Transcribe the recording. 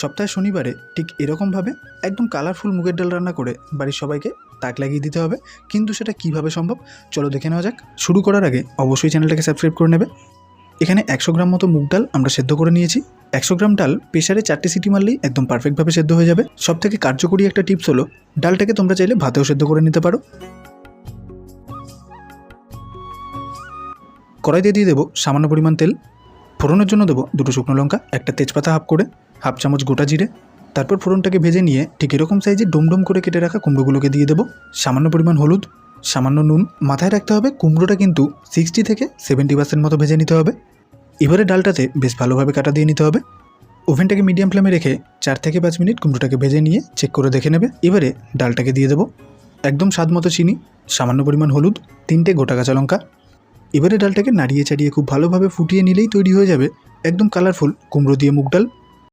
সপ্তাহে শনিবারে ঠিক এরকমভাবে একদম কালারফুল মুগের ডাল রান্না করে বাড়ির সবাইকে তাক লাগিয়ে দিতে হবে। কিন্তু সেটা কিভাবে সম্ভব চলো দেখে নেওয়া যাক। শুরু করার আগে অবশ্যই চ্যানেলটাকে সাবস্ক্রাইব করে নেবে। এখানে 100 গ্রাম মতো মুগ ডাল আমরা সেদ্ধ করে নিয়েছি। 100 গ্রাম ডাল প্রেসারে 4টে সিটি মারলেই একদম পারফেক্টভাবে সেদ্ধ হয়ে যাবে। সবথেকে কার্যকরী একটা টিপস হলো ডালটাকে তোমরা চাইলে ভাতেও সেদ্ধ করে নিতে পারো। কড়াইতে দিয়ে দেবো সামান্য পরিমাণ তেল। ফোড়নের জন্য দেবো 2টো শুকনো লঙ্কা, একটা তেজপাতা হাফ করে, হাফ চামচ গোটা জিরে। তারপর ফোড়নটাকে ভেজে নিয়ে ঠিক এরকম সাইজে ডোম করে কেটে রাখা কুমড়োগুলোকে দিয়ে দেবো। সামান্য পরিমাণ হলুদ, সামান্য নুন। মাথায় রাখতে হবে কুমড়োটা কিন্তু 60 থেকে 70% মতো ভেজে নিতে হবে। এবারে ডালটাতে বেশ ভালোভাবে কাটা দিয়ে নিতে হবে। ওভেনটাকে মিডিয়াম ফ্লেমে রেখে 4 থেকে 5 মিনিট কুমড়োটাকে ভেজে নিয়ে চেক করে দেখে নেবে। এবারে ডালটাকে দিয়ে দেবো, একদম স্বাদ মতো চিনি, সামান্য পরিমাণ হলুদ, 3টে গোটা কাঁচা লঙ্কা। এবারে ডালটাকে নাড়িয়ে চাড়িয়ে খুব ভালোভাবে ফুটিয়ে নিলেই তৈরি হয়ে যাবে একদম কালারফুল কুমড়ো দিয়ে মুগ ডাল।